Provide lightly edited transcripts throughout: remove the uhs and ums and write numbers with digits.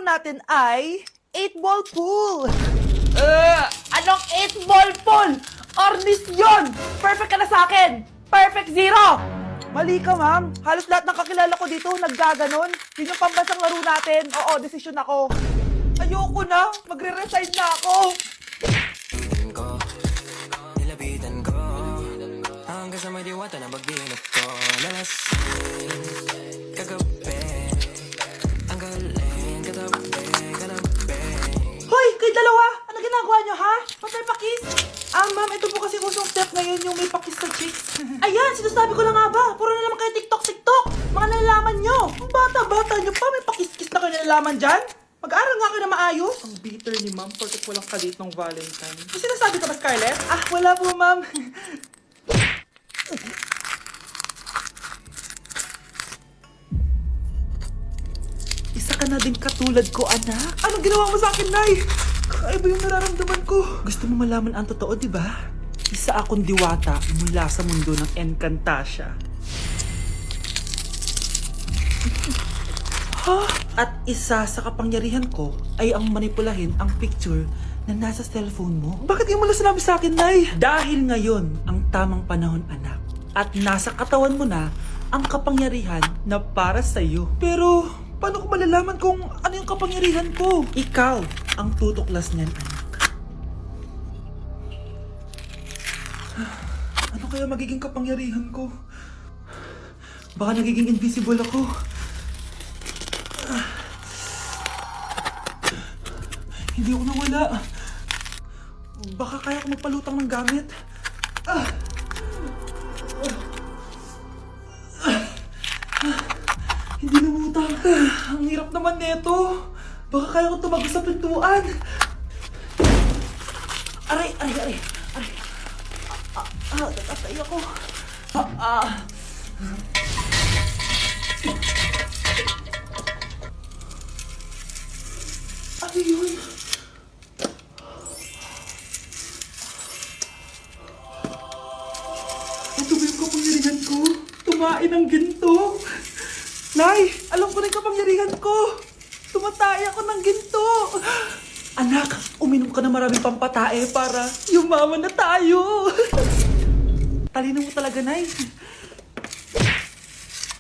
natin ay 8-ball pool. Anong 8-ball pool? Ornis yun! Perfect ka na sa akin! Perfect zero! Mali ka, ma'am. Halos lahat ng kakilala ko dito naggaganon. Yun yung pambansang laro natin. Oo, desisyon ako. Ayoko na. Magre-resign na ako. ko, nilapitan ko hanggang sa may diwata na pagdilap ko. Lalasing, kagabi, ang galing, katabi. Hoy, kayo dalawa! Ano ginagawa nyo, ha? Patay pakis? Ma'am, ito po kasi usong step ngayon yung may pakis sa chicks. Ayan, sinasabi ko na nga ba? Puro na naman kayo TikTok! Mga nalalaman nyo! Ang bata-bata nyo pa, may pakis-kis na kayo nalalaman dyan? Mag-aral nga kayo na maayos. Ang bitter ni ma'am, porket walang kadate ng Valentine. May sinasabi ka ba, Scarlett? Wala po, ma'am. Isa ka na din katulad ko, anak. Anong ginawa mo sa akin, Nay? Kakaiba yung nararamdaman ko. Gusto mo malaman ang totoo, di ba? Isa akong diwata mula sa mundo ng Encantasia. At isa sa kapangyarihan ko ay ang manipulahin ang picture na nasa cellphone mo. Bakit yung mo lang sinabi sa akin, Nay? Dahil ngayon ang tamang panahon, anak. At nasa katawan mo na ang kapangyarihan na para sa'yo. Pero paano ko malalaman kung ano yung kapangyarihan ko? Ikaw ang tutuklas niyan, anak. Ano kaya magiging kapangyarihan ko? Baka nagiging invisible ako. Hindi ako nawala. Baka kaya ako magpalutang ng gamit. Hindi lumutang. Ang hirap naman nito. Baka kaya ko tumagos sa pintuan. Aray. Tatatay ako. Ano yun? Ito ba yung kapangyarihan ko? Tumain ng ginto. Nay, alam ko na yung kapangyarihan ko. Tumatay ako ng ginto. Anak, uminom ka na maraming pampatae para yumaman na tayo. Talino mo talaga, Nay.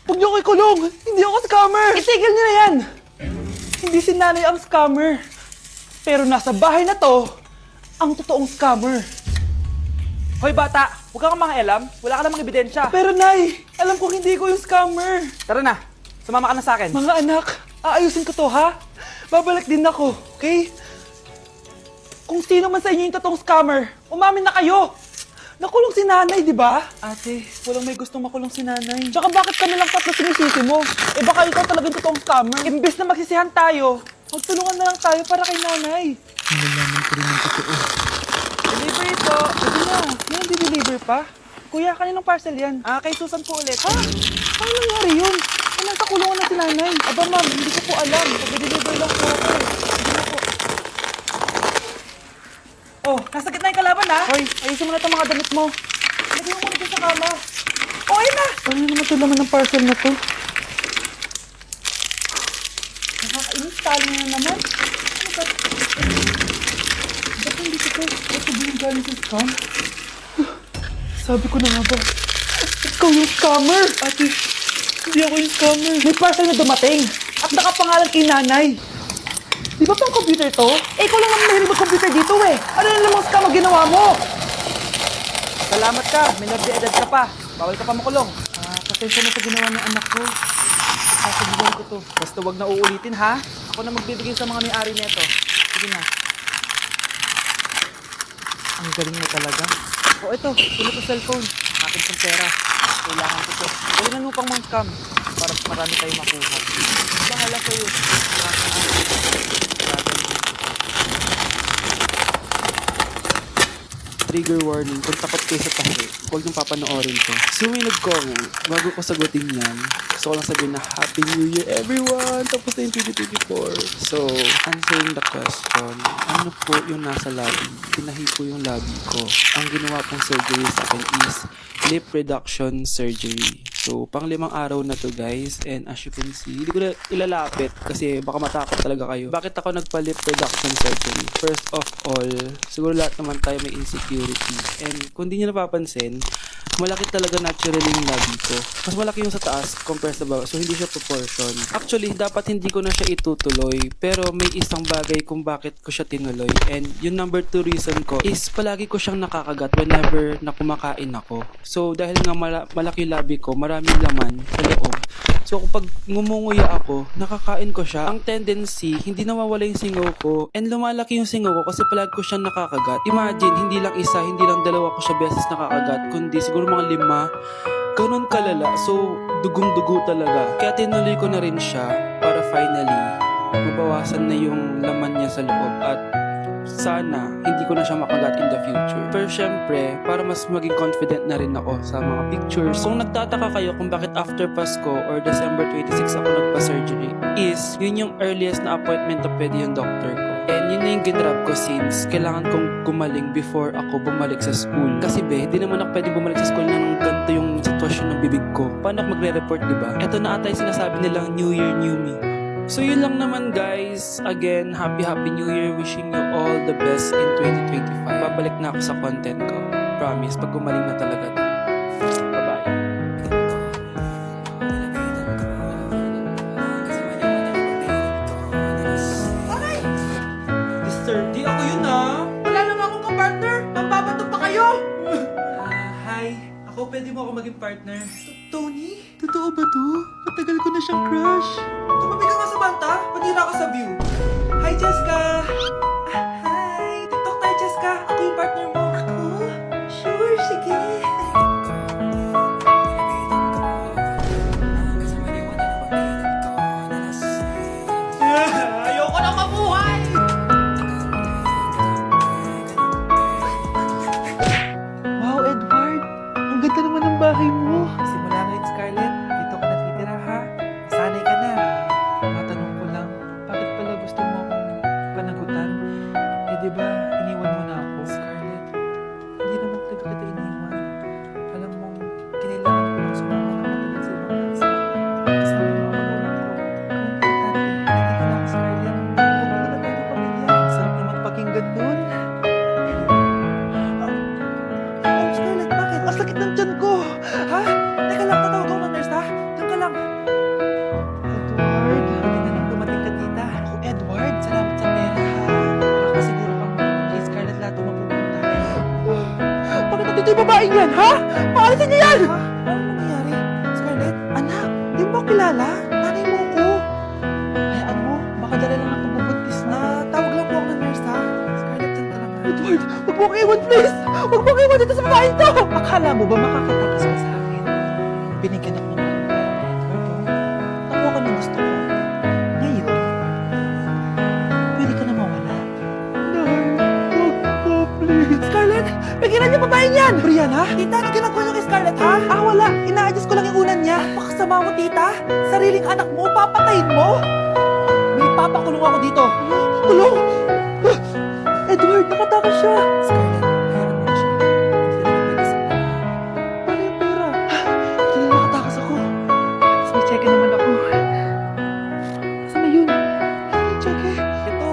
Huwag niyo ko ikulong. Hindi ako scammer. Itigil niyo na yan. Hindi si nanay ang scammer. Pero nasa bahay na to, ang totoong scammer. Hoy bata, huwag kang mangialam. Wala ka namang ebidensya. Pero Nay, alam kong hindi ko yung scammer. Tara na, sumama ka na sa akin. Mga anak, aayusin ko to, ha? Babalik din ako, okay? Kung sino man sa inyo yung totoong scammer, umamin na kayo. Nakulong si nanay, di ba? Ate, walang may gustong makulong si nanay. Tsaka bakit ka nalang tatlo sinisisi mo? Eh baka ikaw talagang totoong scammer. Imbes na magsisihan tayo, magtulungan na lang tayo para kay nanay. Nalalaman ko rin ang totoo. Delivery po. Sige na. Yan, di-deliver pa. Kuya, kaninong parcel yan? Kay Susan po ulit. Ha? Paano nangyari yun? Nasa kulungan na si nanay. Aba ma'am, hindi ko po alam. Pag-deliver lang po ako. Sige na po. Oh, nasa gitna yung kalaban, ha? Hoy, ayusin mo na itong mga damit mo. Lagay mo muna dyan sa kama. Oh, ayun na! Ano naman ito laman ng parcel na to? Nakakainis, talo na naman. Ano ba? Ba't hindi ko ito? Ito ba yung galing sa scam? Sabi ko na nga ba? Ikaw yung scammer! Ate, hindi ako yung scammer. May parcel na dumating at nakapangalan kay nanay. Di ba pang computer to? Eh, ikaw lang naman mahilig mag-computer dito eh. Ano na namang scam ang ginawa mo? Salamat ka. Minor de edad ka pa. Bawal ka pa makulong. Pasensya na sa ginawa ng anak ko. Sasabihan ko to. Basta wag na uulitin, ha? Ako na magbibigay sa mga may-ari nito. Sige na. Ang galing mo talaga. Oh, ito. Sino to cellphone? Akin pang pera. Kailangan ko to. Galingan mo pang mga scam para marami tayong makuha. Bahala sa'yo. Trigger warning, kung takot kayo sa tahi, huwag niyong papanoorin to. So may nag-comment, bago ko sagutin yan, gusto ko lang sabihin na Happy New Year everyone! Tapos na yung 2024. So, answering the question, ano po yung nasa labi? Pinahi po yung labi ko. Ang ginawa pong surgery sa akin is lip reduction surgery. So, pang 5 araw na to guys. And as you can see, hindi ko na ilalapit kasi baka matakot talaga kayo. Bakit ako nagpa-lip reduction surgery? First of all, siguro lahat naman tayo may insecurity. And kung di nyo napapansin, malaki talaga naturally yung labi ko. Mas malaki yung sa taas compare sa baba. So, hindi siya proportion. Actually, dapat hindi ko na siya itutuloy. Pero may isang bagay kung bakit ko siya tinuloy. And yung number 2 reason ko is palagi ko siyang nakakagat whenever na kumakain ako. So, dahil nga malaki yung labi ko, maraming laman sa loob. So, kapag ngumunguya ako, nakakain ko siya. Ang tendency, hindi nawawala yung singaw ko. And lumalaki yung singaw ko kasi palagi ko siyang nakakagat. Imagine, hindi lang isa, hindi lang dalawa ko siya beses nakakagat, kundi siguro mga 5. Ganun kalala. So, dugong-dugo talaga. Kaya tinuloy ko na rin siya para finally, mabawasan na yung laman niya sa loob. At sana hindi ko na siya makagat in the future. Pero syempre, para mas maging confident na rin ako sa mga pictures. Kung nagtataka kayo kung bakit after Pasko or December 26 ako nagpa-surgery, is yun yung earliest na appointment na pwede yung doctor ko. And yun na yung ginrab ko since kailangan kong gumaling before ako bumalik sa school. Kasi di naman ako pwede bumalik sa school nang ganito yung sitwasyon ng bibig ko. Paano ako magre-report, diba? Ito na ata yung sinasabi nilang New Year, New Me. So yun lang naman guys. Again, happy New Year. Wishing you all the best in 2025. Babalik na ako sa content ko. Promise, pag gumaling na talaga. Bye-bye. Mr. D, ako yun ah. Wala lang akong kapartner. Mababato pa kayo. Hi. Ako, pwede mo ako maging partner. Tony? Totoo ba to? Matagal ko na siyang crush. Tumabi ka nga sa banta. Panira ka sa view. Hi, Jessica. Hi. TikTok tayo, Jessica. Ako yung partner mo. Ako? Sure, sige. Ayoko na mabuhay. Wow, Edward. Ang ganda naman ng bahay mo. Simula ngayon, Scarlett. Dito ka natitira, ha? Sanay ka na. Matanong ko lang, bakit pala gusto mo akong panagutan? Eh, di ba, iniwan mo na ako? Scarlett, hindi naman talaga kita iniwan. Alam mo, kinailangan ko lang sumama ng matagal sa ibang bansa. Kasama yung mga magulang ko. Ang importante, hindi ka na ako, Scarlett. Huwag mo na tayo ng pamilya. Sarap naman pakinggan nun. Oh, Scarlett, bakit? Ang sakit ng tiyan ko! Ha? Teka lang, tatawag ako ng nurse, ha? Diyan ka lang. Edward, hindi na lang dumating ka, tita. Ako, Edward, salamat sa pera, ha? Makakasiguro kang kay Scarlett lahat mapupunta. Bakit nandito yung babaeng yan, ha? Paalisin niyo yan! Ha? Ano nangyayari? Scarlett, anak, di mo ba kilala? Nanay mo ko. Hayaan mo, baka dala lang ako bubuntis na. Tawag lang po ako ng nurse, ha? Scarlett, dyan ka lang, ha? Edward, huwag mo kang iwan, please! Huwag mo kang iwan dito sa babaeng to! Akala mo ba makakatakas ka sa akin? Binigyan ako ng mga Edward, oh. Nakuha ko ng gusto ko. Ngayon, pwede ka na mawala. Nay, huwag po, please. Scarlett, pigilan niyo babaeng yan! Brianna? Tita, ano ginagawa niyo kay Scarlett, ha? Wala. Ina-adjust ko lang yung unan niya. Napakasama mo, tita. Sariling anak mo, papatayin mo? May papakulong ako dito. Kulong? Edward, nakatakas siya. Scarlett, hayaan mo na siya. Hindi na pwede sa pera. Paano yung pera? Hindi na nakatakas ako. Tapos may cheque naman ako. Saan na yun? Ano yung cheque? Ito,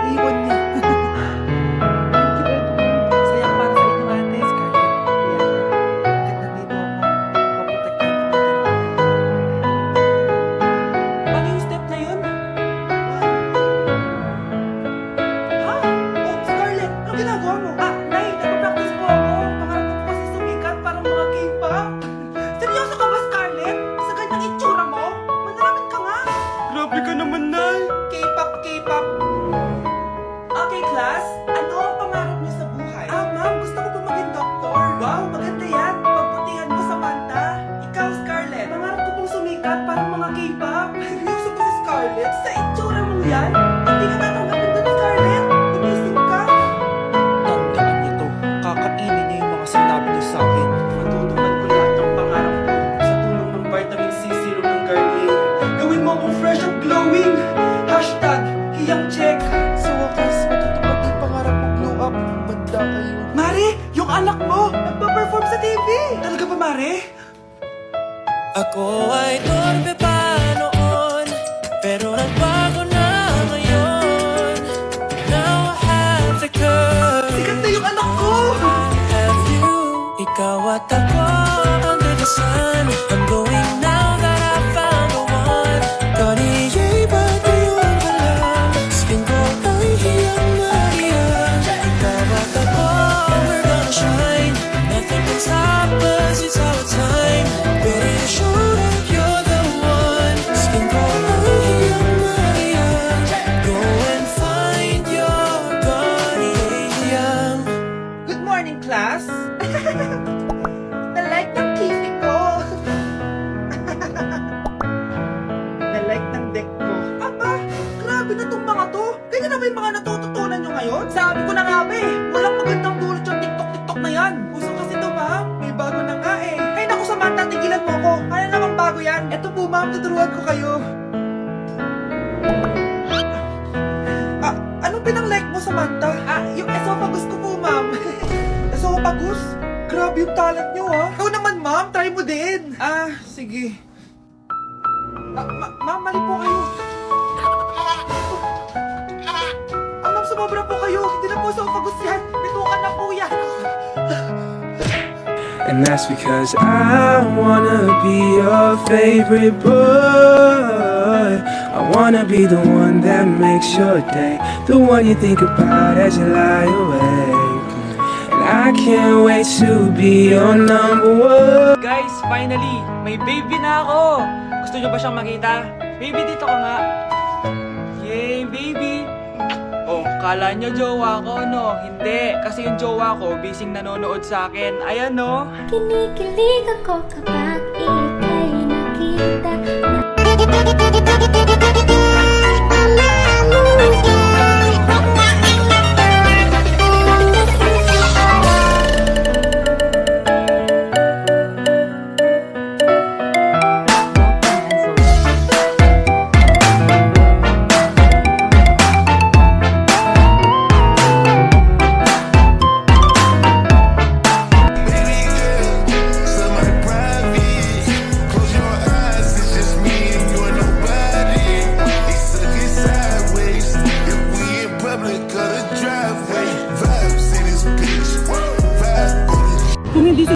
naiwan niya. Thank you, Edward. Sayang para sa inyo, ate. Scarlett, Brianna, bakit nandito ako? Paprotektahan ko kayo dalawa. Paano yung step na yun? Ha? Oh, Scarlett, ano ginagawa mo? Nay, nagpa-practice po ako. Pangarap ko po kasi sumikat parang mga K-pop. Seryoso ka ba, Scarlett? Sa ganyang itsura mo? Manalamin ka nga. Grabe ka naman, Nay. K-pop. Okay, class. Ano ang pangarap niyo sa buhay? Ma'am, gusto ko po maging doktor. Wow, maganda yan. Pagbutihan mo sa banta. Ikaw, Scarlett, pangarap ko pong sumikat parang mga K-pop. Seryoso ba si Scarlett? Sa itsura mo yan? Hindi ka tatanggapin doon, Scarlett. Gumising ka. Tandaan nito. Kakainin niya yung mga sinabi niyo sa akin. Matutupad ko lahat ng pangarap ko sa tulong ng vitamin C serum ng Garnier. Gawin mo akong fresh at glowing. Hiyang check. Sa wakas, matutupad yung pangarap ko glow up. Banda kayo. Mare, yung anak mo, nagpa-perform sa TV. Talaga ba, Mare? ay torpe pa noon, pero nagbago na ngayon. Now I have the courage. Sikat na yung anak ko! Have you? Ikaw at ako under the sun. I'm going now that I found the one. Kaniya'y ba't ngayon ka lang? Skin ko ay hiyang na hiyang. Ikaw at ako, we're gonna shine. Nothing can stop us, it's our time. Ready to show that you're the one. Skin ko ay hiyang na hiyang. Go and find your Kaniya'y. Good morning, class. Na-like ng kissing ko. Na-like ng deck ko. Aba, grabe na tong mga to. Ganyan na ba yung mga natututunan nyo ngayon? Sabi ko na nga ba eh, walang magandang dulot yung TikTok na yan. Uso kasi to, ma'am. May bago na nga eh. Ay naku, Samantha, tigilan mo ko. Ano namang bago yan? Eto po, ma'am, tuturuan ko kayo. Anong pinang-like mo, Samantha? Yung esophagus ko po, ma'am. Esophagus? Grabe yung talent nyo, ha? Ikaw naman, ma'am. Try mo din. Sige. Ma'am, mali po kayo. Ma'am, sumobra po kayo. Hindi na po esophagus yan. Bitukan na po yan. And that's because I wanna be your favorite boy. I wanna be the one that makes your day, the one you think about as you lie awake. And I can't wait to be your number one. Guys, finally, may baby na ako! Gusto nyo ba siyang makita? Baby, dito ka nga. Yay, baby! Oh, kala nyo jowa ko, no? Hindi, kasi yung jowa ko, bising nanonood sa akin. Ayan, no? Kinikilig ako kapag ika'y nakita.